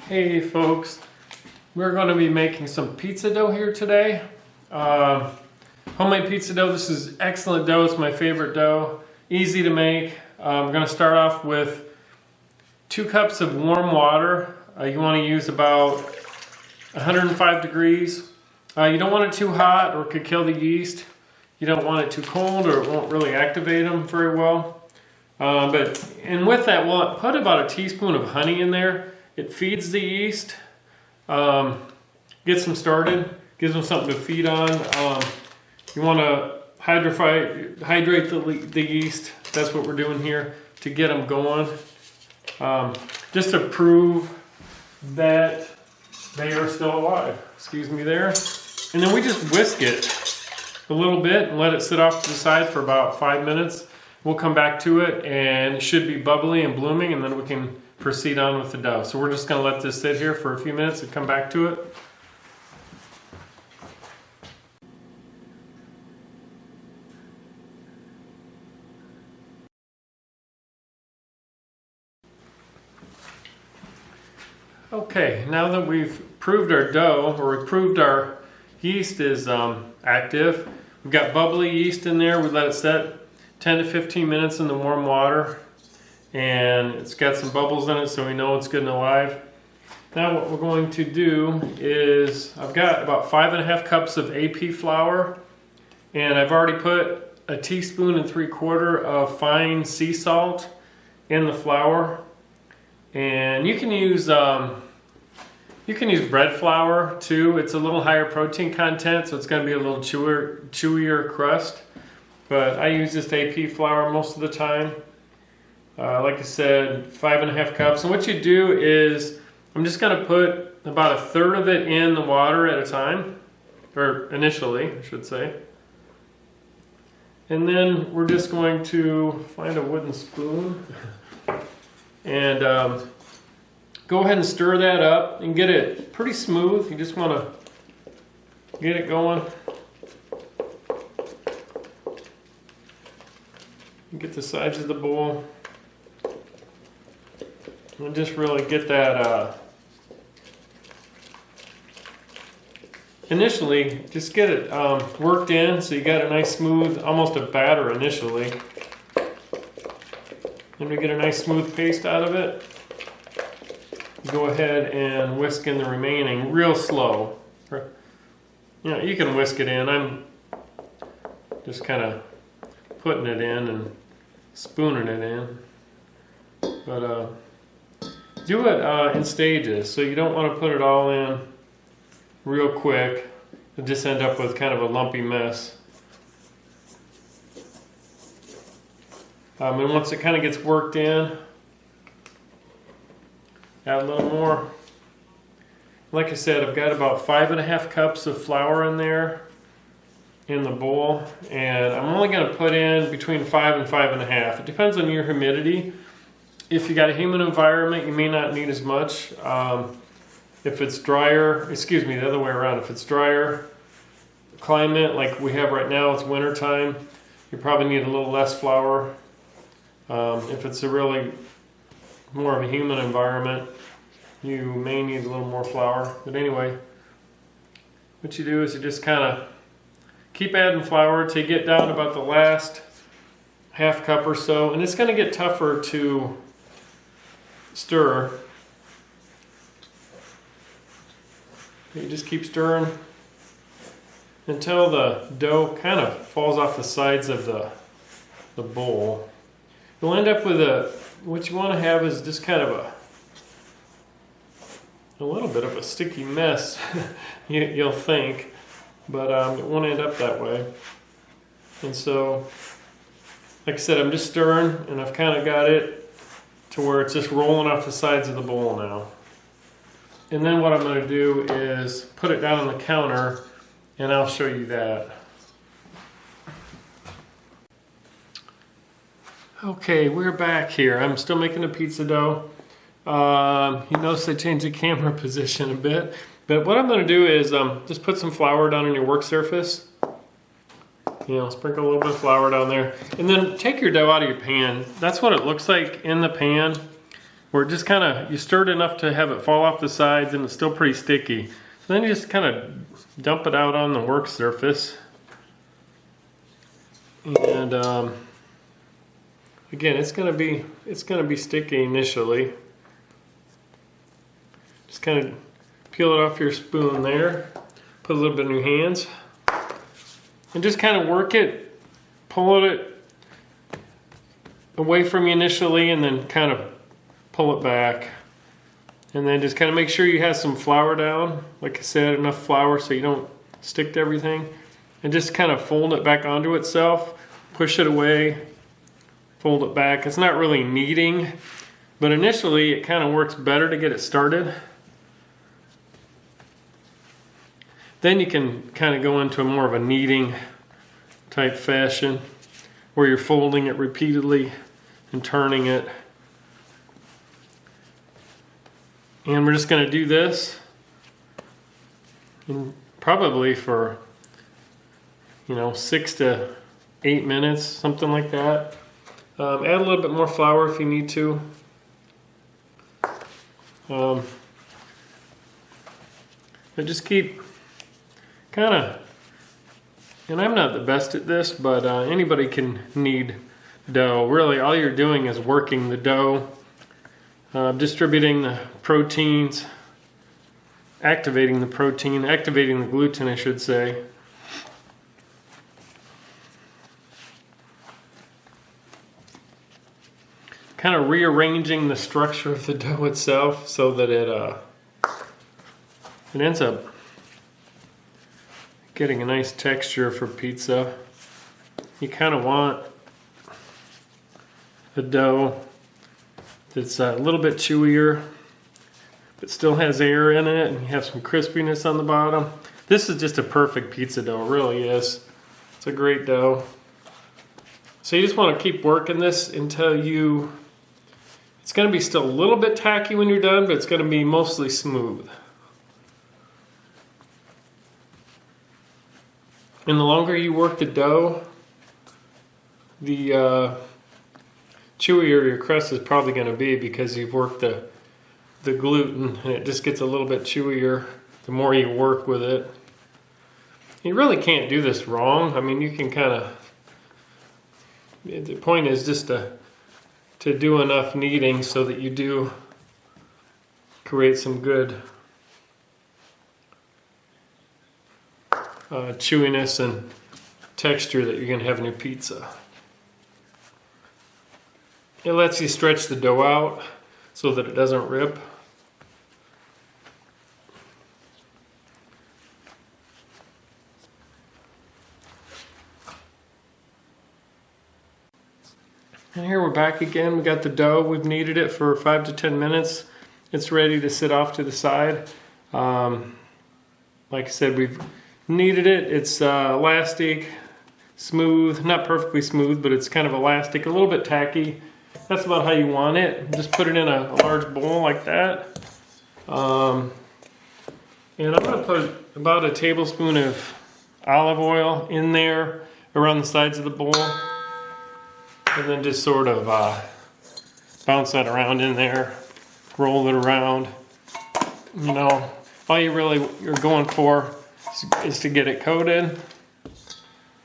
Hey folks, we're going to be making some pizza dough here today. Homemade pizza dough. This is excellent dough. It's my favorite dough. Easy to make. We're going to start off with 2 cups of warm water. You want to use about 105 degrees. You don't want it too hot or it could kill the yeast. You don't want it too cold or it won't really activate them very well. And with that, we'll put about a teaspoon of honey in there. It feeds the yeast, gets them started, gives them something to feed on. You want to hydrate the yeast. That's what we're doing here to get them going. Just to prove that they are still alive. Excuse me there. And then we just whisk it a little bit and let it sit off to the side for about 5 minutes. We'll come back to it and it should be bubbly and blooming, and then we can proceed on with the dough. So we're just going to let this sit here for a few minutes and come back to it. Okay, now that we've proved our dough, or we've proved our yeast is active, we've got bubbly yeast in there. We let it set 10 to 15 minutes in the warm water, and it's got some bubbles in it, so we know it's good and alive. Now what we're going to do is, I've got about 5.5 cups of AP flour, and I've already put a teaspoon and 3/4 of fine sea salt in the flour. And you can use bread flour too. It's a little higher protein content, so it's going to be a little chewier crust. But I use just AP flour most of the time. Like I said, 5.5 cups. And what you do is, I'm just going to put about 1/3 of it in the water at a time, or initially, I should say. And then we're just going to find a wooden spoon and go ahead and stir that up and get it pretty smooth. You just want to get it going. Get the sides of the bowl. And just really get that, initially, just get it worked in so you got a nice smooth, almost a batter initially. Then we get a nice smooth paste out of it. Go ahead and whisk in the remaining real slow. You can whisk it in. I'm just kind of putting it in and spooning it in. But do it in stages, so you don't want to put it all in real quick and just end up with kind of a lumpy mess. And once it kind of gets worked in, add a little more. Like I said, I've got about 5.5 cups of flour in there in the bowl, and I'm only going to put in between 5 and 5.5. It depends on your humidity. If you got a humid environment, you may not need as much. If it's drier, excuse me, the other way around. If it's drier climate like we have right now, it's winter time, you probably need a little less flour. If it's a really more of a humid environment, you may need a little more flour. But anyway, what you do is you just kind of keep adding flour till you get down to about the last 1/2 cup or so, and it's going to get tougher to stir. You just keep stirring until the dough kind of falls off the sides of the bowl. You'll end up with what you want to have is just kind of a little bit of a sticky mess, you'll think, but it won't end up that way. And so, like I said, I'm just stirring, and I've kind of got it to where it's just rolling off the sides of the bowl now. And then what I'm going to do is put it down on the counter, and I'll show you that. Okay, we're back here. I'm still making a pizza dough. You notice I changed the camera position a bit. But what I'm going to do is just put some flour down on your work surface. Sprinkle a little bit of flour down there. And then take your dough out of your pan. That's what it looks like in the pan. where it just kind of, you stir it enough to have it fall off the sides and it's still pretty sticky. So then you just kind of dump it out on the work surface. And again, it's gonna be sticky initially. Just kind of peel it off your spoon there. Put a little bit in your hands. And just kind of work it, pull it away from you initially, and then kind of pull it back. And then just kind of make sure you have some flour down. Like I said, enough flour so you don't stick to everything. And just kind of fold it back onto itself. Push it away, fold it back. It's not really kneading, but initially it kind of works better to get it started. Then you can kind of go into more of a kneading type fashion where you're folding it repeatedly and turning it. And we're just going to do this and probably for 6 to 8 minutes, something like that. Add a little bit more flour if you need to. But just keep kind of, and I'm not the best at this, but anybody can knead dough. Really, all you're doing is working the dough, distributing the proteins, activating the protein, activating the gluten, I should say. Kind of rearranging the structure of the dough itself so that it ends up getting a nice texture for pizza. You kind of want a dough that's a little bit chewier, but still has air in it, and you have some crispiness on the bottom. This is just a perfect pizza dough, it really is. It's a great dough. So you just want to keep working this until it's going to be still a little bit tacky when you're done, but it's going to be mostly smooth. And the longer you work the dough, the chewier your crust is probably going to be, because you've worked the gluten, and it just gets a little bit chewier the more you work with it. You really can't do this wrong. I mean, you can kind of, the point is just to do enough kneading so that you do create some good chewiness and texture that you're going to have in your pizza. It lets you stretch the dough out so that it doesn't rip. And here we're back again. We got the dough. We've kneaded it for 5 to 10 minutes. It's ready to sit off to the side. Like I said, we've kneaded it. It's elastic, smooth, not perfectly smooth, but it's kind of elastic, a little bit tacky. That's about how you want it. Just put it in a large bowl like that. And I'm going to put about a tablespoon of olive oil in there around the sides of the bowl. And then just sort of bounce that around in there, roll it around. All you're going for is to get it coated.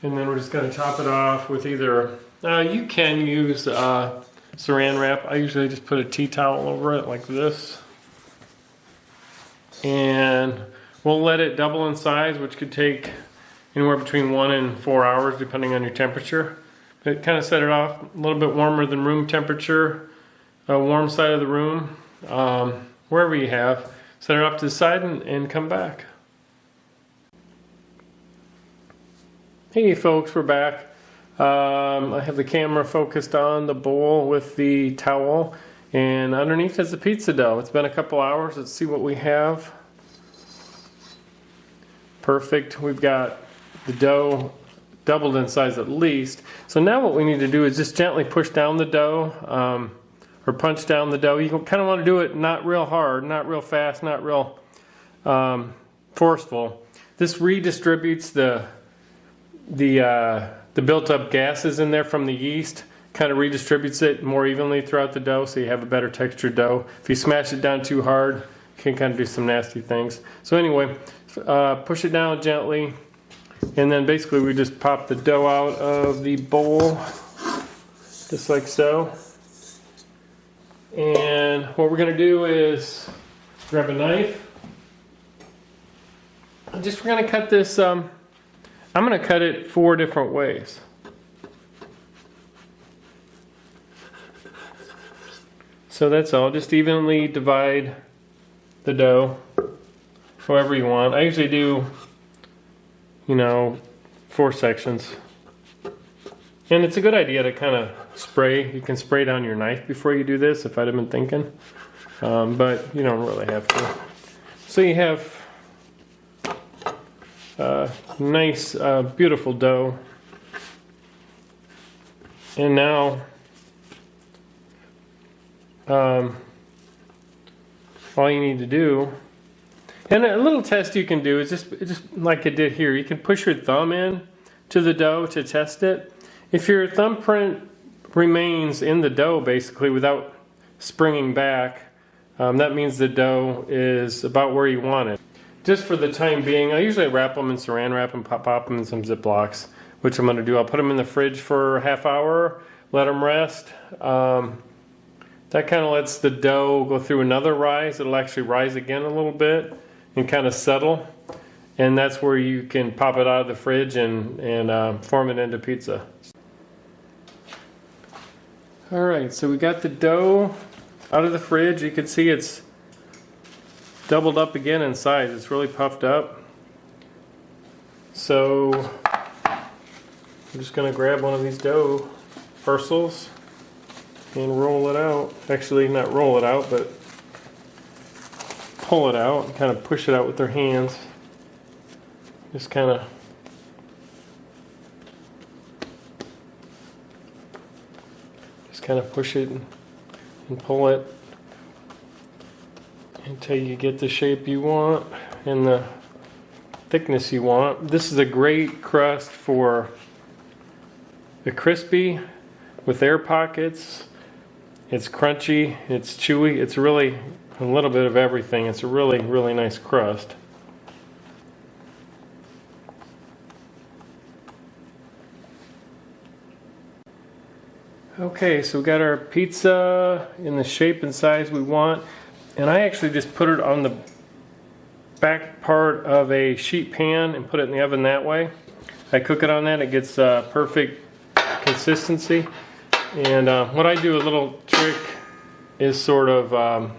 And then we're just going to top it off with either, you can use saran wrap. I usually just put a tea towel over it like this. And we'll let it double in size, which could take anywhere between 1 and 4 hours, depending on your temperature. But kind of set it off a little bit warmer than room temperature, warm side of the room, wherever you have. Set it off to the side and come back. Hey folks, we're back. I have the camera focused on the bowl with the towel, and underneath is the pizza dough. It's been a couple hours. Let's see what we have. Perfect. We've got the dough doubled in size at least. So now what we need to do is just gently push down the dough, or punch down the dough. You kind of want to do it not real hard, not real fast, not real forceful. This redistributes the built-up gases in there from the yeast. kind of redistributes it more evenly throughout the dough so you have a better textured dough. If you smash it down too hard, you can kind of do some nasty things. So anyway, push it down gently, and then basically we just pop the dough out of the bowl, just like so. And what we're going to do is grab a knife. We're going to cut this, I'm going to cut it 4 different ways. So that's all, just evenly divide the dough however you want. I usually do, 4 sections. And it's a good idea to kind of spray. You can spray down your knife before you do this, if I'd have been thinking. But you don't really have to. So you have nice, beautiful dough. And now, all you need to do, and a little test you can do is just like I did here. You can push your thumb in to the dough to test it. If your thumbprint remains in the dough basically without springing back, that means the dough is about where you want it. Just for the time being, I usually wrap them in saran wrap and pop them in some Ziplocs, which I'm going to do. I'll put them in the fridge for a half hour, let them rest. That kind of lets the dough go through another rise. It'll actually rise again a little bit and kind of settle. And that's where you can pop it out of the fridge and form it into pizza. Alright, so we got the dough out of the fridge. You can see it's doubled up again in size. It's really puffed up. So I'm just going to grab one of these dough parcels and roll it out. Actually, not roll it out, but pull it out and kind of push it out with their hands. Just kind of push it and pull it until you get the shape you want and the thickness you want. This is a great crust for the crispy with air pockets. It's crunchy, it's chewy, it's really a little bit of everything. It's a really, really nice crust. Okay, so we got our pizza in the shape and size we want. And I actually just put it on the back part of a sheet pan and put it in the oven that way. I cook it on that, it gets perfect consistency. And what I do, a little trick, is sort of, I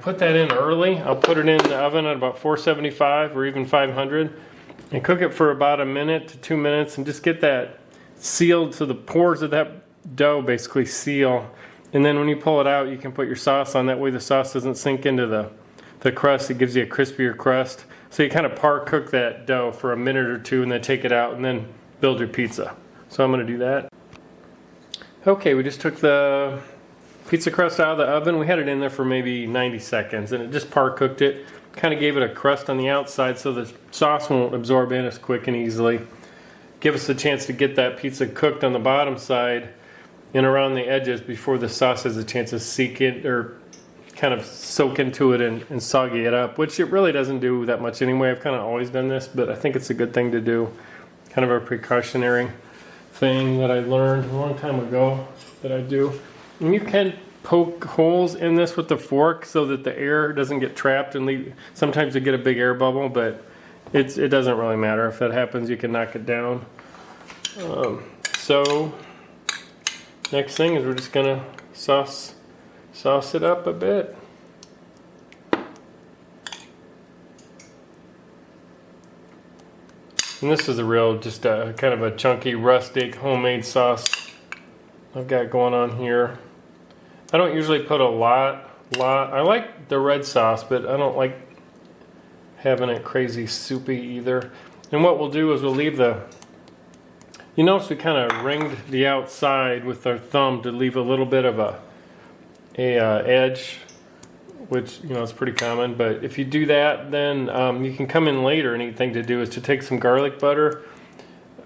put that in early. I'll put it in the oven at about 475 or even 500 and cook it for about 1 minute to 2 minutes and just get that sealed so the pores of that dough basically seal. And then when you pull it out, you can put your sauce on. That way the sauce doesn't sink into the crust. It gives you a crispier crust. So you kind of par cook that dough for 1 minute or 2 and then take it out and then build your pizza. So I'm going to do that. Okay, we just took the pizza crust out of the oven. We had it in there for maybe 90 seconds and it just par cooked it. Kind of gave it a crust on the outside so the sauce won't absorb in as quick and easily. Give us a chance to get that pizza cooked on the bottom side and around the edges before the sauce has a chance to seek it or kind of soak into it and soggy it up, which it really doesn't do that much anyway. I've kind of always done this, but I think it's a good thing to do. Kind of a precautionary thing that I learned a long time ago that I do. And you can poke holes in this with the fork so that the air doesn't get trapped and leave. Sometimes you get a big air bubble, but it doesn't really matter. If that happens, you can knock it down. So next thing is we're just gonna sauce it up a bit. And this is a real, just a kind of a chunky, rustic, homemade sauce I've got going on here. I don't usually put a lot. I like the red sauce, but I don't like having it crazy soupy either. And what we'll do is we'll leave you notice we kind of ringed the outside with our thumb to leave a little bit of a edge, which is pretty common. But if you do that, then you can come in later. And neat thing to do is to take some garlic butter,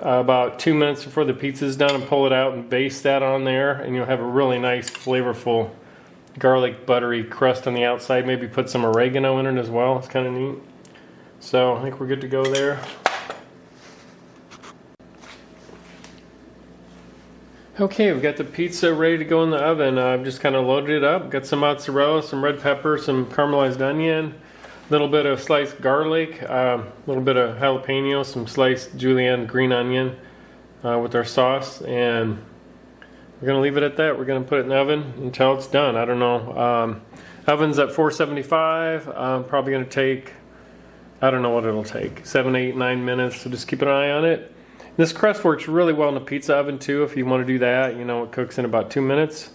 about 2 minutes before the pizza's done and pull it out and baste that on there, and you'll have a really nice flavorful garlic buttery crust on the outside. Maybe put some oregano in it as well. It's kind of neat. So I think we're good to go there. Okay, we've got the pizza ready to go in the oven. I've just kind of loaded it up. Got some mozzarella, some red pepper, some caramelized onion, a little bit of sliced garlic, a little bit of jalapeno, some sliced julienne green onion with our sauce, and we're going to leave it at that. We're going to put it in the oven until it's done. I don't know. Oven's at 475. Probably going to take, I don't know what it'll take, 7, 8, 9 minutes, so just keep an eye on it. This crust works really well in a pizza oven too if you want to do that. You know, it cooks in about 2 minutes.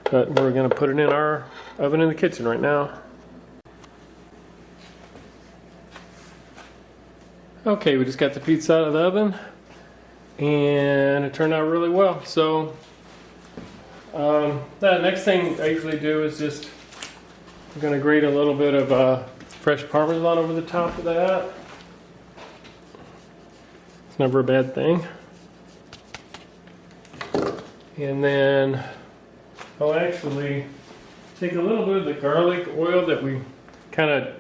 But we're going to put it in our oven in the kitchen right now. Okay, we just got the pizza out of the oven and it turned out really well. So the next thing I usually do is just, I'm going to grate a little bit of fresh Parmesan over the top of that. Never a bad thing. And then I'll actually take a little bit of the garlic oil that we kind of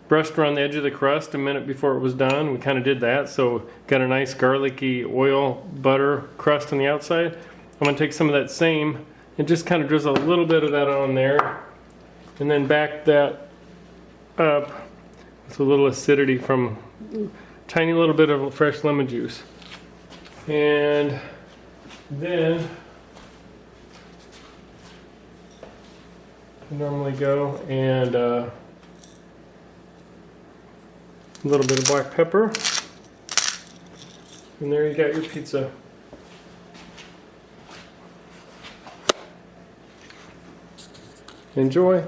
brushed around the edge of the crust a minute before it was done. We kind of did that, so got a nice garlicky oil butter crust on the outside. I'm going to take some of that same and just kind of drizzle a little bit of that on there, and then back that up with a little acidity from tiny little bit of fresh lemon juice. And then I normally go and a little bit of black pepper, and there you got your pizza. Enjoy.